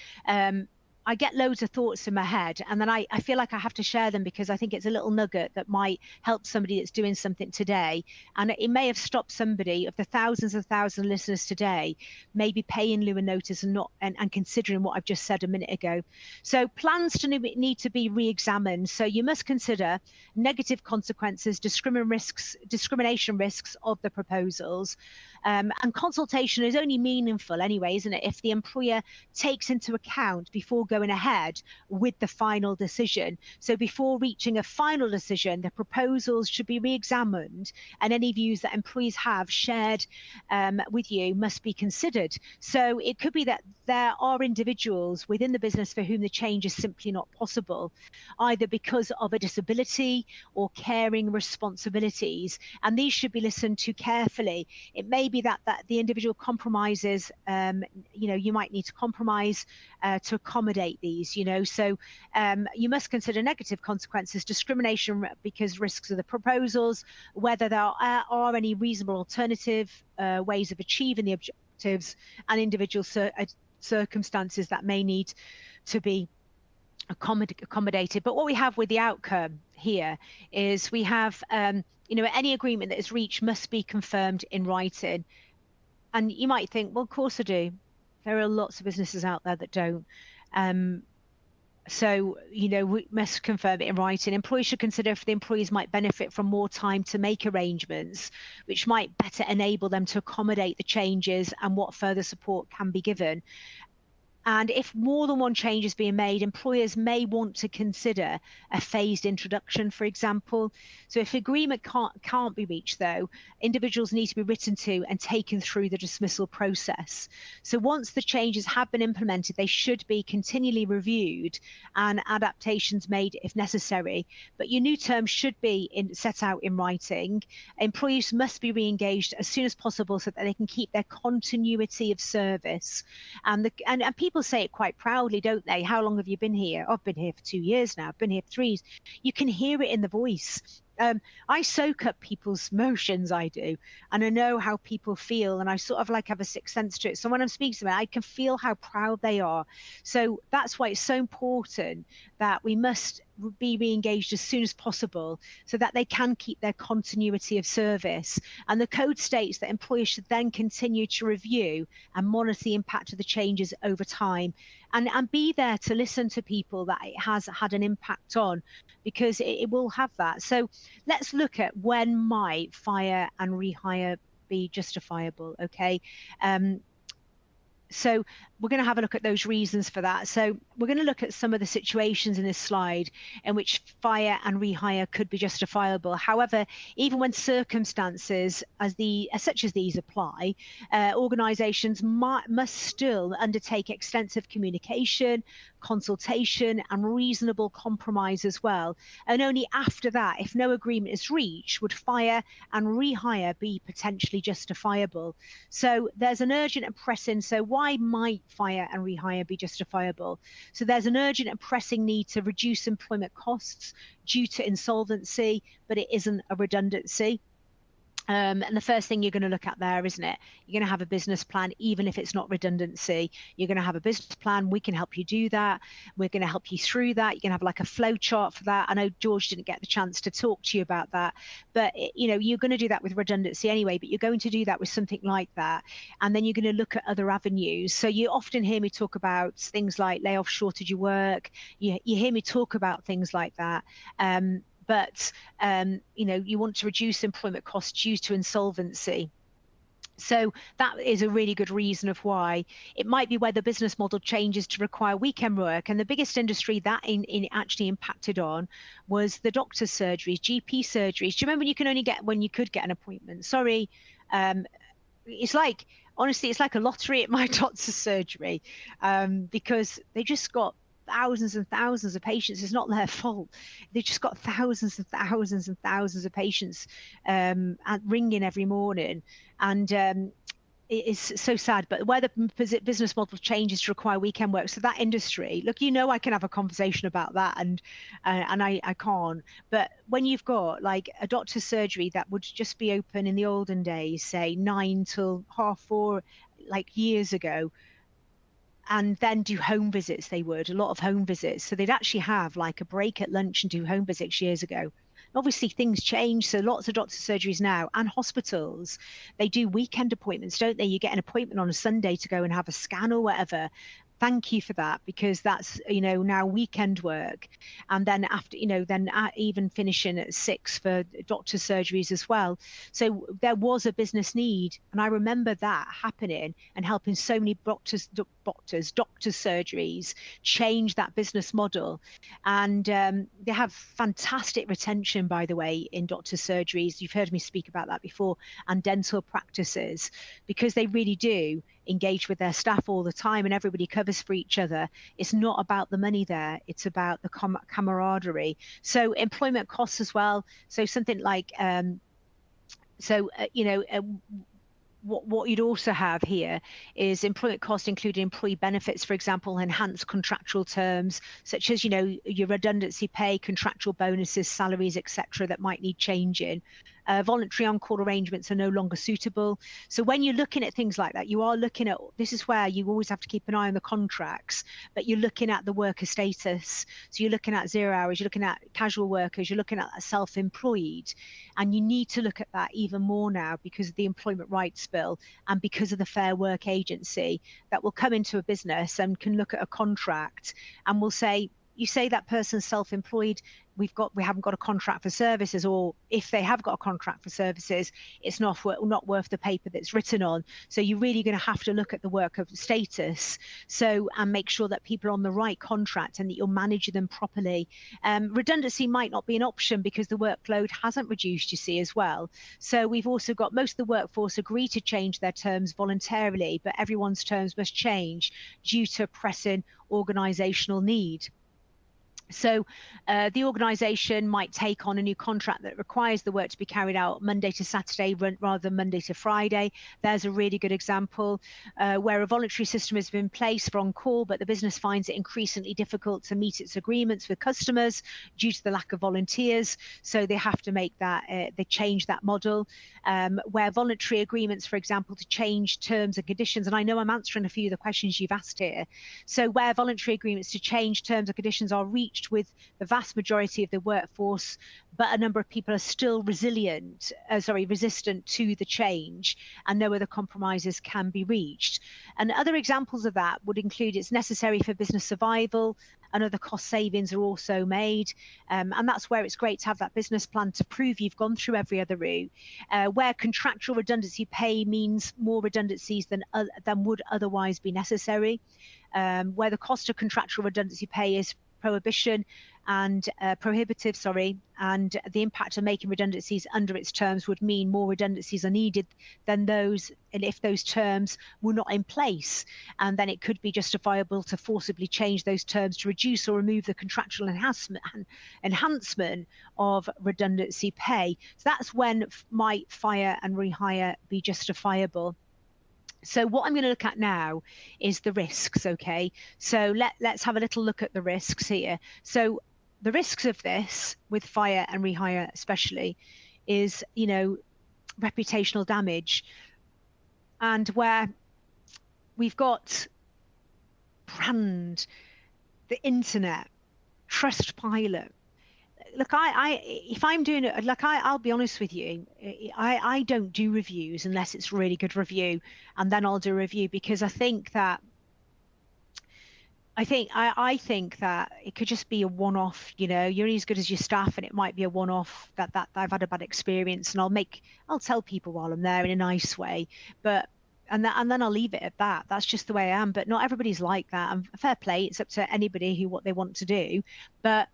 I get loads of thoughts in my head, and then I feel like I have to share them because I think it's a little nugget that might help somebody that's doing something today. And it may have stopped somebody of the thousands of listeners today, maybe paying lieu of notice and considering what I've just said a minute ago. So plans need to be re-examined. So you must consider negative consequences, discrimination risks of the proposals. And consultation is only meaningful anyway, isn't it, if the employer takes into account before going going ahead with the final decision. So before reaching a final decision, the proposals should be re-examined, and any views that employees have shared with you must be considered. So it could be that there are individuals within the business for whom the change is simply not possible, either because of a disability or caring responsibilities, and these should be listened to carefully. It may be that the individual compromises, you might need to compromise to accommodate these, so you must consider negative consequences, discrimination because risks of the proposals, whether there are any reasonable alternative ways of achieving the objectives, and individual circumstances that may need to be accommodated. But what we have with the outcome here is we have any agreement that is reached must be confirmed in writing. And you might think, well, of course I do. There are lots of businesses out there that don't. So, we must confirm it in writing. Employees should consider if the employees might benefit from more time to make arrangements, which might better enable them to accommodate the changes and what further support can be given. And if more than one change is being made, employers may want to consider a phased introduction, for example. So if agreement can't be reached, though, individuals need to be written to and taken through the dismissal process. So once the changes have been implemented, they should be continually reviewed and adaptations made if necessary. But your new terms should be set out in writing. Employees must be re-engaged as soon as possible so that they can keep their continuity of service. And people say it quite proudly, don't they? How long have you been here? Oh, I've been here for 2 years now. I've been here for 3 years. You can hear it in the voice. I soak up people's emotions, I do, and I know how people feel, and I sort of have a sixth sense to it. So when I'm speaking to them, I can feel how proud they are. So that's why it's so important that we must be re-engaged as soon as possible so that they can keep their continuity of service. And the code states that employers should then continue to review and monitor the impact of the changes over time, and be there to listen to people that it has had an impact on, because it will have that. So let's look at when might fire and rehire be justifiable, okay? So we're going to have a look at those reasons for that. So we're going to look at some of the situations in this slide in which fire and rehire could be justifiable. However, even when circumstances such as these apply, organisations must still undertake extensive communication, consultation and reasonable compromise as well. And only after that, if no agreement is reached, would fire and rehire be potentially justifiable. So there's an urgent and pressing, so why might fire and rehire be justifiable? So there's an urgent and pressing need to reduce employment costs due to insolvency, but it isn't a redundancy. And the first thing you're going to look at there, isn't it? You're going to have a business plan, even if it's not redundancy. You're going to have a business plan. We can help you do that. We're going to help you through that. You're going to have a flow chart for that. I know George didn't get the chance to talk to you about that, but you're going to do that with redundancy anyway, but you're going to do that with something like that. And then you're going to look at other avenues. So you often hear me talk about things like layoff, shortage of work. You hear me talk about things like that. But you want to reduce employment costs due to insolvency. So that is a really good reason of why. It might be where the business model changes to require weekend work. And the biggest industry that actually impacted on was the doctor's surgeries, GP surgeries. Do you remember when you could get an appointment? Sorry, honestly, it's like a lottery at my doctor's surgery, because they just got thousands and thousands of patients. It's not their fault. They've just got thousands and thousands and thousands of patients ringing every morning. And it is so sad. But where the business model changes to require weekend work, so that industry, look, I can have a conversation about that, and I can't. But when you've got a doctor's surgery that would just be open in the olden days, say 9 till 4:30, years ago, and then do home visits, a lot of home visits. So they'd actually have a break at lunch and do home visits years ago. Obviously things change, so lots of doctor's surgeries now and hospitals, they do weekend appointments, don't they? You get an appointment on a Sunday to go and have a scan or whatever. thank you for that, because that's, now weekend work, and then after, then even finishing at 6 for doctor's surgeries as well. So there was a business need, and I remember that happening and helping so many doctors surgeries change that business model. And they have fantastic retention, by the way, in doctor's surgeries. You've heard me speak about that before, and dental practices, because they really do engage with their staff all the time, and everybody covers for each other. It's not about the money there, it's about the camaraderie. So employment costs as well. So something like what you'd also have here is employment costs including employee benefits, for example, enhanced contractual terms such as your redundancy pay, contractual bonuses, salaries, etc., that might need changing. Voluntary on-call arrangements are no longer suitable. So when you're looking at things like that, you are looking at, this is where you always have to keep an eye on the contracts, but you're looking at the worker status. So you're looking at 0 hours, you're looking at casual workers, you're looking at self-employed, and you need to look at that even more now because of the Employment Rights Bill and because of the Fair Work Agency that will come into a business and can look at a contract and will say, you say that person's self-employed, we haven't got a contract for services, or if they have got a contract for services, it's not worth the paper that's written on. So you're really going to have to look at the worker status, and make sure that people are on the right contract and that you'll manage them properly. Redundancy might not be an option because the workload hasn't reduced, you see, as well. So we've also got most of the workforce agree to change their terms voluntarily, but everyone's terms must change due to pressing organisational need. So the organisation might take on a new contract that requires the work to be carried out Monday to Saturday rather than Monday to Friday. There's a really good example where a voluntary system has been in place for on-call, but the business finds it increasingly difficult to meet its agreements with customers due to the lack of volunteers. So they have to make that, they change that model. Where voluntary agreements, for example, to change terms and conditions, and I know I'm answering a few of the questions you've asked here. So where voluntary agreements to change terms and conditions are reached with the vast majority of the workforce, but a number of people are still resistant to the change, and no other compromises can be reached. And other examples of that would include it's necessary for business survival, and other cost savings are also made. And that's where it's great to have that business plan to prove you've gone through every other route. Where contractual redundancy pay means more redundancies than would otherwise be necessary. Where the cost of contractual redundancy pay is prohibitive, and the impact of making redundancies under its terms would mean more redundancies are needed than those, and if those terms were not in place, and then it could be justifiable to forcibly change those terms to reduce or remove the contractual enhancement of redundancy pay. So that's when might fire and rehire be justifiable. So what I'm going to look at now is the risks, okay? So let's have a little look at the risks here. So the risks of this with fire and rehire especially is, reputational damage, and where we've got brand, the internet, Trustpilot. Look, if I'm doing it, I'll be honest with you, I don't do reviews unless it's a really good review, and then I'll do a review, because I think that it could just be a one-off. You're only as good as your staff, and it might be a one-off that I've had a bad experience, and I'll tell people while I'm there in a nice way, and then I'll leave it at that. That's just the way I am. But not everybody's like that, and fair play, it's up to anybody what they want to do. But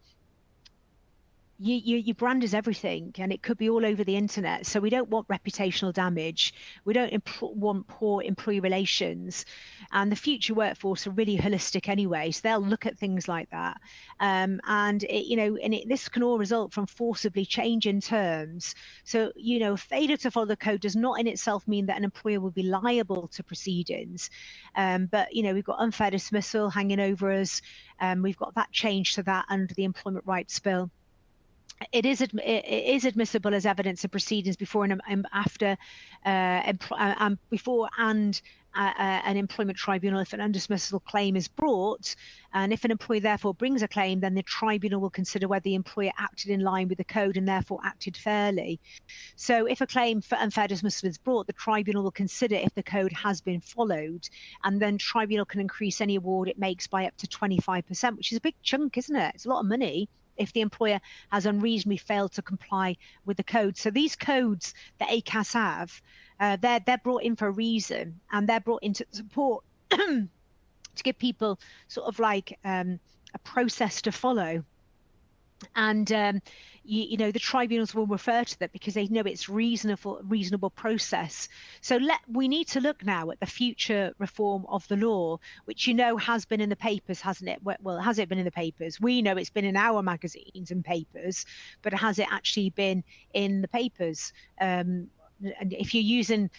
your brand is everything, and it could be all over the internet. So we don't want reputational damage. We don't want poor employee relations, and the future workforce are really holistic anyway, so they'll look at things like that. This can all result from forcibly changing terms. So failure to follow the code does not in itself mean that an employer will be liable to proceedings, but we've got unfair dismissal hanging over us. We've got that change to that under the Employment Rights Bill. It is admissible as evidence of proceedings before and after, before and an employment tribunal if an undismissable claim is brought. And if an employee therefore brings a claim, then the tribunal will consider whether the employer acted in line with the code and therefore acted fairly. So if a claim for unfair dismissal is brought, the tribunal will consider if the code has been followed, and then tribunal can increase any award it makes by up to 25%, which is a big chunk, isn't it? It's a lot of money if the employer has unreasonably failed to comply with the code. So these codes that ACAS have, they're brought in for a reason, and they're brought in to support to give people sort of like a process to follow. And you know, the tribunals will refer to that because they know it's reasonable process. So we need to look now at the future reform of the law, which, you know, has been in the papers, hasn't it? Well, has it been in the papers? We know it's been in our magazines and papers, but has it actually been in the papers? And if you're using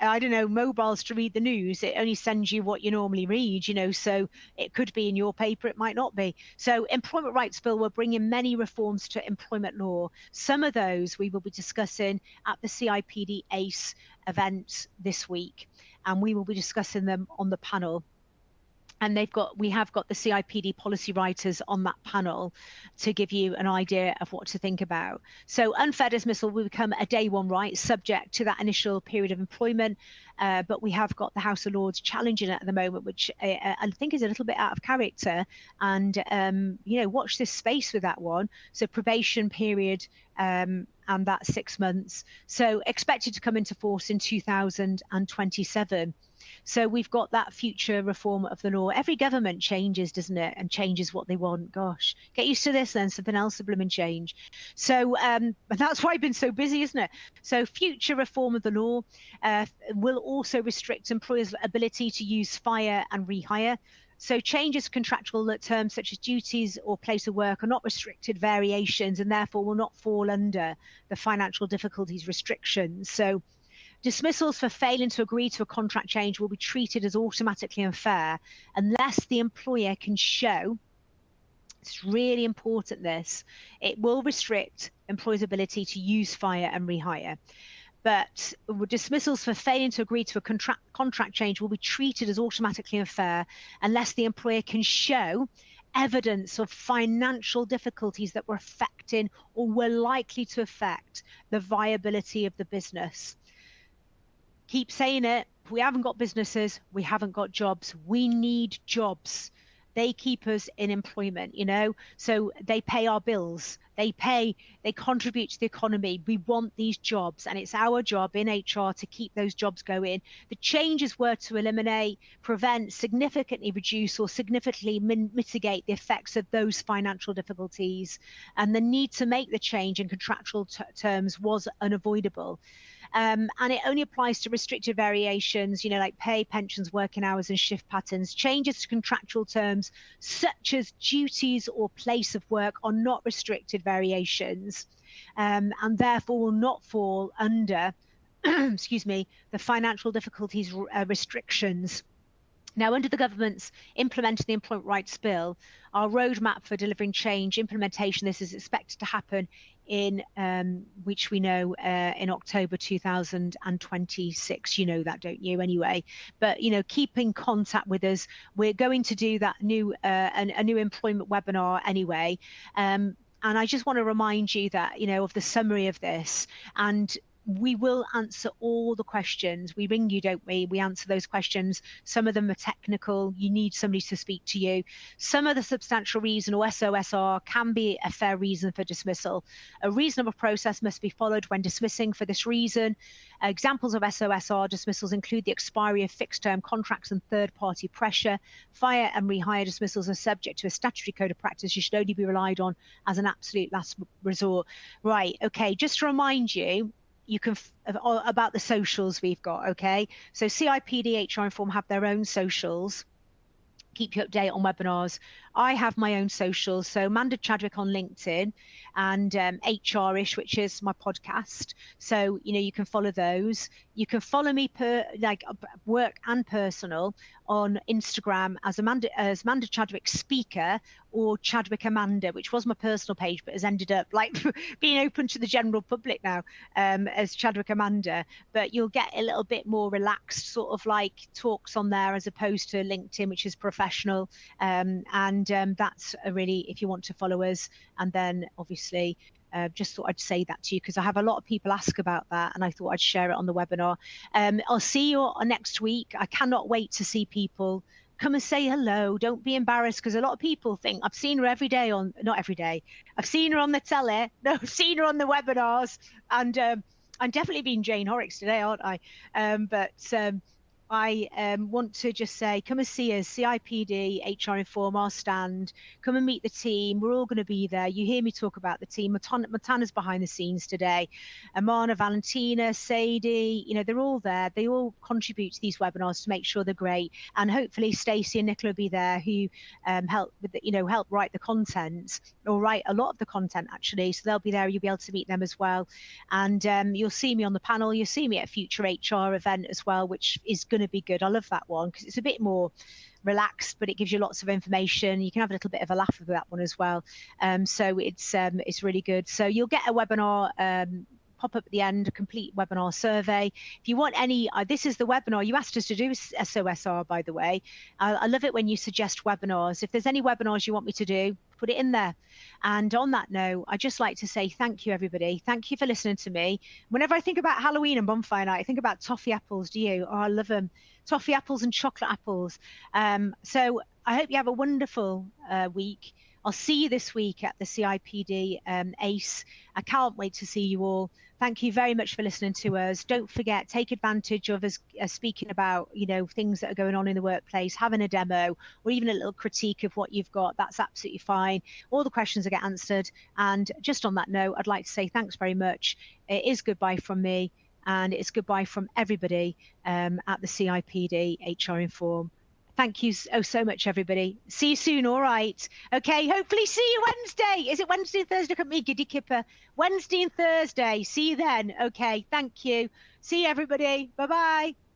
I don't know, mobiles to read the news, it only sends you what you normally read, you know, so it could be in your paper, it might not be. So Employment Rights Bill will bring in many reforms to employment law. Some of those we will be discussing at the CIPD ACE event this week, and we will be discussing them on the panel. And we have got the CIPD policy writers on that panel to give you an idea of what to think about. So unfair dismissal will become a day one right, subject to that initial period of employment. But we have got the House of Lords challenging it at the moment, which I think is a little bit out of character. And, you know, watch this space with that one. So probation period, and that's 6 months. So expected to come into force in 2027. So we've got that future reform of the law. Every government changes, doesn't it? And changes what they want. Gosh, get used to this then, something else will bloom and change. So and that's why I've been so busy, isn't it? So future reform of the law will also restrict employers' ability to use fire and rehire. So changes to contractual terms such as duties or place of work are not restricted variations, and therefore will not fall under the financial difficulties restrictions. So dismissals for failing to agree to a contract change will be treated as automatically unfair unless the employer can show, it's really important this, it will restrict employers' ability to use fire and rehire. But dismissals for failing to agree to a contract change will be treated as automatically unfair unless the employer can show evidence of financial difficulties that were affecting or were likely to affect the viability of the business. Keep saying it. If we haven't got businesses, we haven't got jobs. We need jobs. They keep us in employment, you know, so they pay our bills. They contribute to the economy. We want these jobs, and it's our job in HR to keep those jobs going. The changes were to eliminate, prevent, significantly reduce, or significantly mitigate the effects of those financial difficulties. And the need to make the change in contractual terms was unavoidable. And it only applies to restricted variations, you know, like pay, pensions, working hours, and shift patterns. Changes to contractual terms, such as duties or place of work, are not restricted variations, and therefore will not fall under, excuse me, the financial difficulties restrictions. Now, under the government's implementing the Employment Rights Bill, our roadmap for delivering change implementation, this is expected to happen in, which we know, in October 2026. You know that, don't you? Anyway, but you know, keep in contact with us. We're going to do that new a new employment webinar anyway. And I just want to remind you that, you know, of the summary of this, and we will answer all the questions. We ring you, don't we? We answer those questions. Some of them are technical. You need somebody to speak to you. Some of the substantial reason, or SOSR, can be a fair reason for dismissal. A reasonable process must be followed when dismissing for this reason. Examples of SOSR dismissals include the expiry of fixed-term contracts and third-party pressure. Fire and rehire dismissals are subject to a statutory code of practice. You should only be relied on as an absolute last resort. Right, okay, just to remind you, you can about the socials we've got, okay? So CIPD, HR Inform have their own socials. keep you up to date on webinars. I have my own socials, so Amanda Chadwick on LinkedIn, and HR-ish, which is my podcast. So you can follow those. You can follow me like work and personal on Instagram as Amanda Chadwick Speaker, or Chadwick Amanda, which was my personal page, but has ended up like being open to the general public now as Chadwick Amanda. But you'll get a little bit more relaxed sort of like talks on there, as opposed to LinkedIn, which is professional. That's a really, if you want to follow us. And then obviously just thought I'd say that to you, because I have a lot of people ask about that, and I thought I'd share it on the webinar. I'll see you next week. I cannot wait to see people. Come and say hello. Don't be embarrassed, because a lot of people think I've seen her every day on, not every day. I've seen her on the telly. No, I've seen her on the webinars, and I'm definitely being Jane Horrocks today, aren't I? I want to just say, come and see us, CIPD, HR Inform, our stand. Come and meet the team. We're all going to be there. You hear me talk about the team. Matana's behind the scenes today. Amana, Valentina, Sadie, they're all there. They all contribute to these webinars to make sure they're great. And hopefully Stacey and Nicola will be there, who help with help write the content, or write a lot of the content actually. So they'll be there. You'll be able to meet them as well. And you'll see me on the panel. You'll see me at a future HR event as well, which is going to be good. I love that one because it's a bit more relaxed, but it gives you lots of information. You can have a little bit of a laugh with that one as well. So it's really good. So you'll get a webinar pop up at the end, a complete webinar survey. If you want any, this is the webinar you asked us to do, SOSR, by the way. I love it when you suggest webinars. If there's any webinars you want me to do, put it in there. And on that note, I'd just like to say thank you, everybody. Thank you for listening to me. Whenever I think about Halloween and bonfire night, I think about toffee apples. Do you? Oh, I love them. Toffee apples and chocolate apples. So I hope you have a wonderful week. I'll see you this week at the CIPD ACE. I can't wait to see you all. Thank you very much for listening to us. Don't forget, take advantage of us speaking about, things that are going on in the workplace, having a demo, or even a little critique of what you've got. That's absolutely fine. All the questions will get answered. And just on that note, I'd like to say thanks very much. It is goodbye from me, and it's goodbye from everybody at the CIPD HR Inform. Thank you so much, everybody. See you soon, all right? Okay, hopefully see you Wednesday. Is it Wednesday and Thursday? Look at me, giddy kipper. Wednesday and Thursday. See you then. Okay, thank you. See you, everybody. Bye-bye.